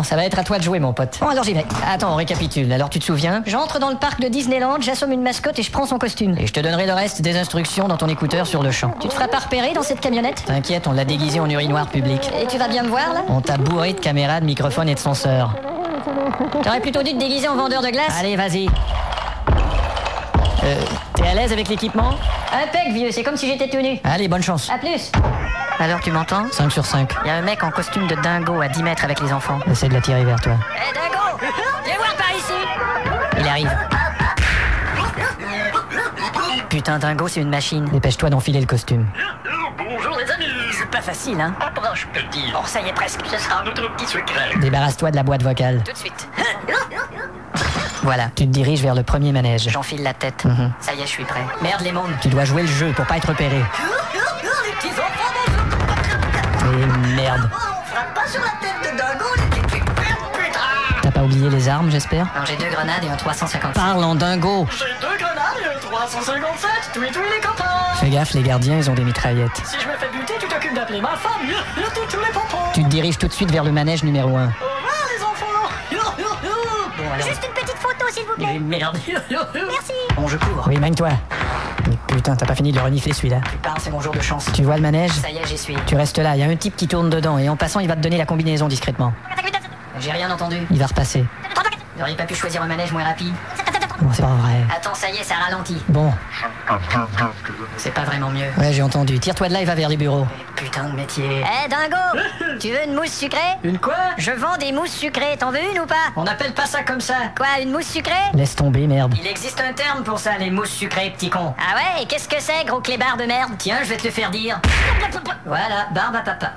Bon, ça va être à toi de jouer, mon pote. Bon, alors j'y vais. Attends, on récapitule. Alors tu te souviens? J'entre dans le parc de Disneyland, j'assomme une mascotte et je prends son costume. Et je te donnerai le reste des instructions dans ton écouteur sur le champ. Tu te feras pas repérer dans cette camionnette? T'inquiète, on l'a déguisé en urinoir public. Et tu vas bien me voir, là? On t'a bourré de caméras, de microphones et de senseurs. T'aurais plutôt dû te déguiser en vendeur de glace. Allez, vas-y. T'es à l'aise avec l'équipement? Impec, vieux, c'est comme si j'étais tenu. Allez, bonne chance. À plus. Alors, tu m'entends? 5 sur 5. Il y a un mec en costume de dingo à 10 mètres avec les enfants. Essaie de l'attirer vers toi. Hé, dingo! Viens voir par ici! Il arrive. Putain, dingo, c'est une machine. Dépêche-toi d'enfiler le costume. Bonjour les amis. C'est pas facile, hein? Approche petit. Oh, ça y est, presque. Ce sera notre petit secret. Débarrasse-toi de la boîte vocale. Tout de suite. Voilà, tu te diriges vers le premier manège. J'enfile la tête. Ça y est, je suis prêt. Merde, les mondes. Tu dois jouer le jeu pour pas être repéré. Les petits enfants. Et merde. On frappe pas sur la tête de dingo, les petits putain. T'as pas oublié les armes, j'espère? Non, j'ai 2 grenades et un 350. Parle en dingo. J'ai 2 grenades et un 357. Tous les copains. Fais gaffe, les gardiens, ils ont des mitraillettes. Si je me fais buter, tu t'occupes d'appeler ma femme. Tous les pompons. Tu te diriges tout de suite vers le manège numéro 1. Au revoir les enfants. Bon alors. Juste une petite photo, s'il vous plaît. Merde. Merci. Bon, je cours. Oui, mène-toi. Mais putain, t'as pas fini de le renifler celui-là. Tu parles, c'est mon jour de chance. Tu vois le manège? Ça y est, j'y suis. Tu restes là, il y a un type qui tourne dedans et en passant, il va te donner la combinaison discrètement. J'ai rien entendu. Il va repasser. Vous n'auriez pas pu choisir un manège moins rapide? Bon, c'est pas vrai. Attends, ça y est, ça ralentit. Bon, C'est pas vraiment mieux. ouais, j'ai entendu. Tire-toi de là, il va vers les bureaux. Putain de métier. Hé, dingo! Tu veux une mousse sucrée? Une quoi? Je vends des mousses sucrées, t'en veux une ou pas? On n'appelle pas ça comme ça. Quoi, une mousse sucrée? Laisse tomber, merde. Il existe un terme pour ça, les mousses sucrées, petit con. Ah ouais, et qu'est-ce que c'est, gros clébard de merde? Tiens, je vais te le faire dire. Voilà, barbe à papa.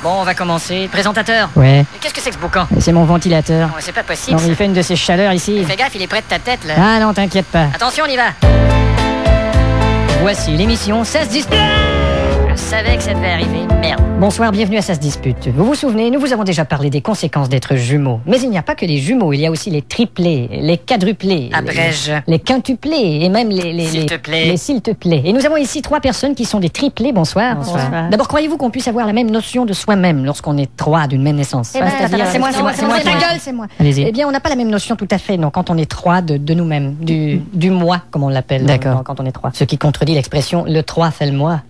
Bon, on va commencer. Présentateur. Ouais, Mais qu'est-ce que c'est que ce boucan? c'est mon ventilateur. Non, c'est pas possible. Non, il fait une de ces chaleurs ici. Fais gaffe, il est près de ta tête, là. Ah non, t'inquiète pas. Attention, on y va. Voici l'émission, ça se dispute. Je savais que ça devait arriver. Merde. Bonsoir, bienvenue à Ça se dispute. Vous vous souvenez, nous vous avons déjà parlé des conséquences d'être jumeaux. Mais il n'y a pas que les jumeaux, il y a aussi les triplés, les quadruplés. Abrège. Les quintuplés et même S'il te plaît. les s'il te plaît. Et nous avons ici 3 personnes qui sont des triplés. Bonsoir. Bonsoir. D'abord, croyez-vous qu'on puisse avoir la même notion de soi-même lorsqu'on est 3 d'une même naissance? Eh ben, C'est moi. ta gueule, c'est moi. Allez-y. Eh bien, on n'a pas la même notion tout à fait, non, quand on est 3 de nous-mêmes, du moi, comme on l'appelle. D'accord. Quand on est 3. Ce qui contredit l'expression le 3 fait le moi.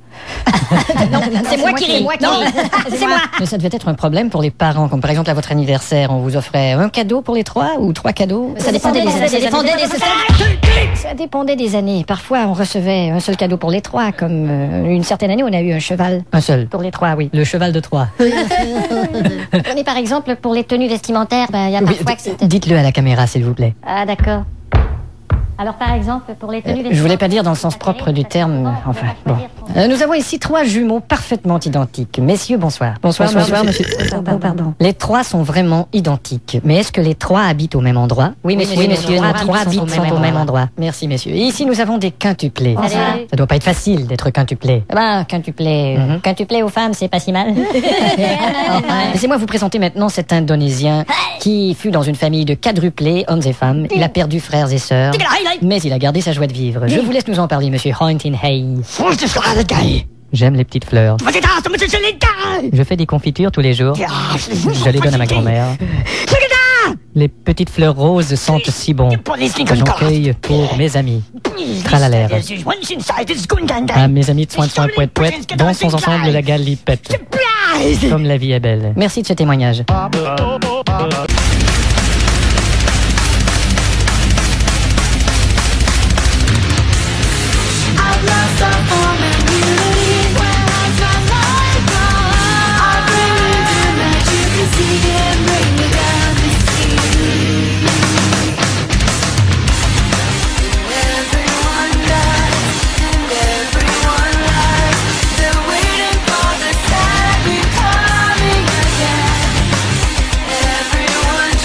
C'est moi qui ris. Non, c'est moi. Mais ça devait être un problème pour les parents, comme par exemple à votre anniversaire, on vous offrait un cadeau pour les 3 ou 3 cadeaux? Ça dépendait des années. Ça dépendait des années. Parfois, on recevait un seul cadeau pour les 3, comme une certaine année, on a eu un cheval. Un seul. Pour les 3, oui. Le cheval de 3. Prenez par exemple pour les tenues vestimentaires, il y a parfois que c'est... Dites-le à la caméra, s'il vous plaît. Ah d'accord. Alors par exemple pour les tenues vestimentaires... Je voulais pas dire dans le sens propre du terme, enfin, bon. Nous avons ici 3 jumeaux parfaitement identiques. Messieurs, bonsoir. Bonsoir, monsieur. Pardon. Les 3 sont vraiment identiques. Mais est-ce que les 3 habitent au même endroit? Oui, messieurs, nos 3 habitent sont au même endroit. Merci, messieurs. Et ici, nous avons des quintuplés. Allez. Ça doit pas être facile d'être quintuplé. Quintuplé aux femmes, c'est pas si mal. Laissez-moi vous présenter maintenant cet Indonésien qui fut dans une famille de quadruplés, hommes et femmes. Il a perdu frères et sœurs, mais il a gardé sa joie de vivre. Je vous laisse nous en parler, monsieur Hointin Hay. J'aime les petites fleurs. Je fais des confitures tous les jours. Je les donne à ma grand-mère. Les petites fleurs roses sentent si bon que j'en cueille pour mes amis. Tralalère. Ah, mes amis de soin poète poète, dansons ensemble la galipette. Comme la vie est belle. Merci de ce témoignage. Everyone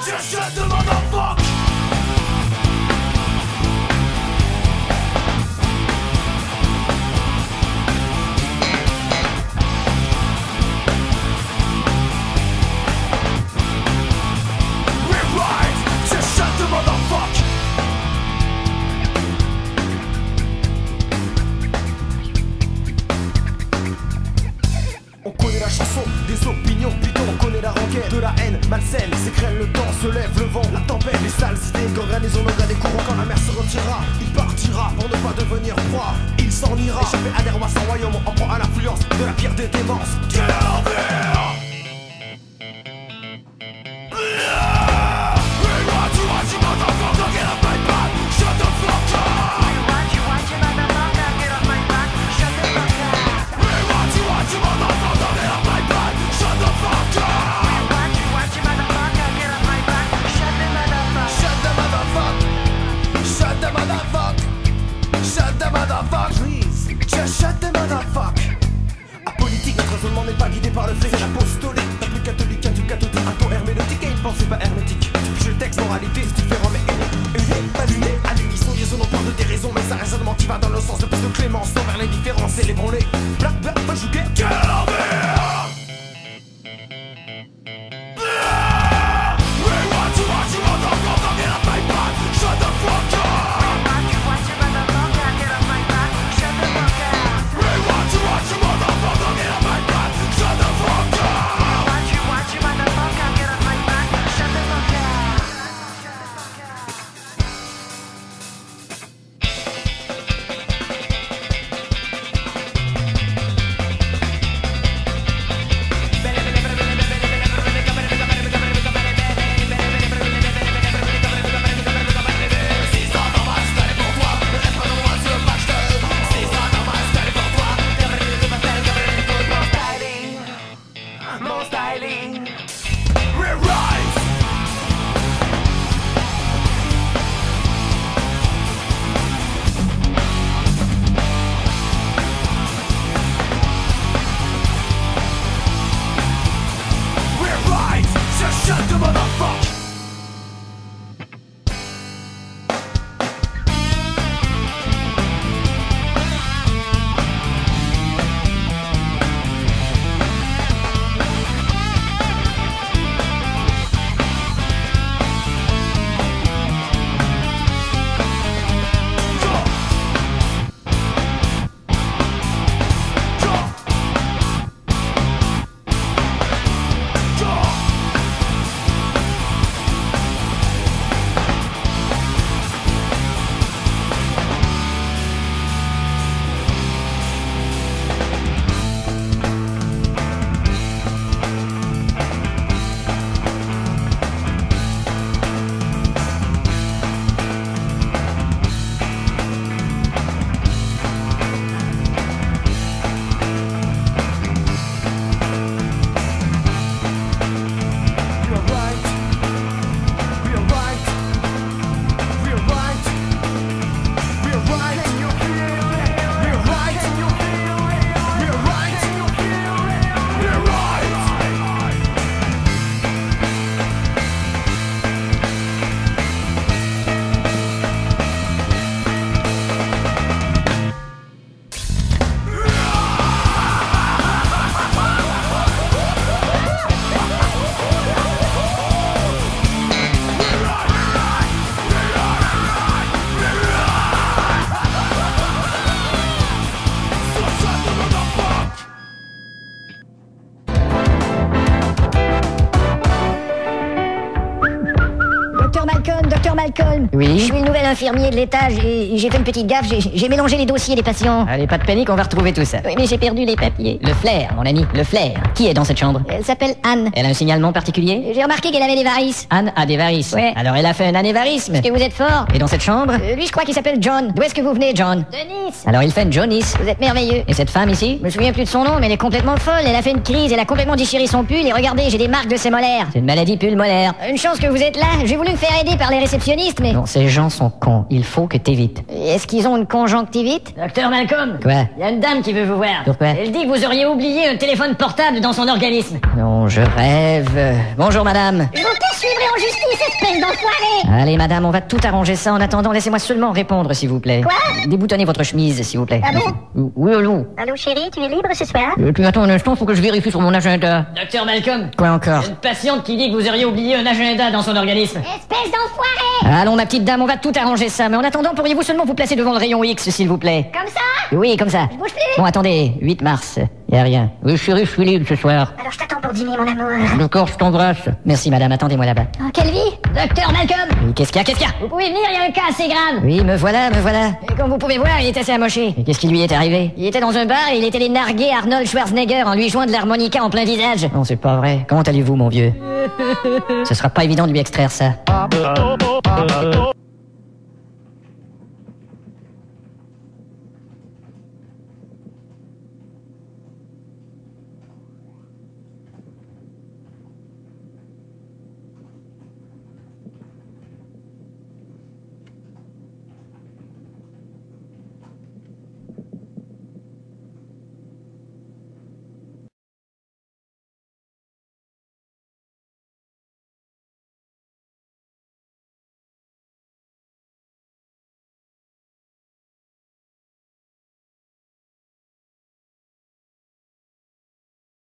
Just shut the motherfucker. On connaît la chanson, des opinions, putain on connaît la rengaine, de la haine, malsaine, s'écrèle le temps, se lève le vent, la tempête, les sales idées, gangrènes, on aura des courants, quand la mer se retirera, il partira pour ne pas devenir proie, il s'en ira, échappé à des rois sans royaume, en prend à l'influence de la pire des démences. Shut the motherfuck. Apolitique, notre raisonnement n'est pas guidé par le fait, c'est l'apostolique. T'as plus catholique qu'un du cathodique, un ton herméneutique et une pensée pas hermétique. Tu touches le texte, moralité, c'est différent mais unique, pas luné. À l'unisson, liaison, on parle de déraison, mais c'est un raisonnement qui va dans le sens de plus de clémence, envers l'indifférence, célébrons-les. Blackbird, pas jouer, quelle envers. Malcolm. Oui. Je suis le nouvel infirmier de l'étage et j'ai fait une petite gaffe, j'ai mélangé les dossiers des patients. Allez, pas de panique, on va retrouver tout ça. Oui, mais j'ai perdu les papiers. Le flair, mon ami, le flair. Qui est dans cette chambre? Elle s'appelle Anne. Elle a un signalement particulier? J'ai remarqué qu'elle avait des varices. Anne a des varices. Ouais. Alors elle a fait un anévrisme. Est-ce que vous êtes fort? Et dans cette chambre? Lui, je crois qu'il s'appelle John. D'où est-ce que vous venez, John? De Nice. Alors il fait une jaunisse. Vous êtes merveilleux. Et cette femme ici? Je me souviens plus de son nom, mais elle est complètement folle. Elle a fait une crise, elle a complètement déchiré son pull et regardez, j'ai des marques de ses molaires. C'est une maladie pulmonaire. Une chance que vous êtes là, j'ai voulu me faire pas aidé par les réceptionnistes, mais... Non, ces gens sont cons. Il faut que t'évites. Est-ce qu'ils ont une conjonctivite? Docteur Malcolm. Quoi? Il y a une dame qui veut vous voir. Pourquoi? Elle dit que vous auriez oublié un téléphone portable dans son organisme. Non, je rêve. Bonjour, madame. Je te suivrai en justice, espèce d'enfoiré! Allez, madame, on va tout arranger ça. En attendant, laissez-moi seulement répondre, s'il vous plaît. Quoi? Déboutonnez votre chemise, s'il vous plaît. Ah bon? Oui, allô? Allô chérie, tu es libre ce soir? Tu attends un instant, faut que je vérifie sur mon agenda. Docteur Malcolm. Quoi encore? Une patiente qui dit que vous auriez oublié un agenda dans son organisme. Espèce d'enfoiré! Allons, ma petite dame, on va tout arranger ça. Mais en attendant, pourriez-vous seulement vous placer devant le rayon X, s'il vous plaît? Comme ça? Oui, comme ça. Je bouge plus? Bon, attendez, 8 mars. Y a rien. Oui, chérie, je suis libre ce soir. Alors je t'attends pour dîner, mon amour. D'accord, je t'embrasse. Merci, madame, attendez-moi là-bas. Oh, quelle vie? Docteur Malcolm. Oui, qu'est-ce qu'il y a? Qu'est-ce qu'il y a? Vous pouvez venir, il y a un cas assez grave. Oui, me voilà, me voilà. Et comme vous pouvez voir, il est assez amoché. Et qu'est-ce qui lui est arrivé? Il était dans un bar et il était allé narguer Arnold Schwarzenegger en lui jouant de l'harmonica en plein visage. Non, c'est pas vrai. Comment allez-vous, mon vieux? Ce sera pas évident de lui extraire ça.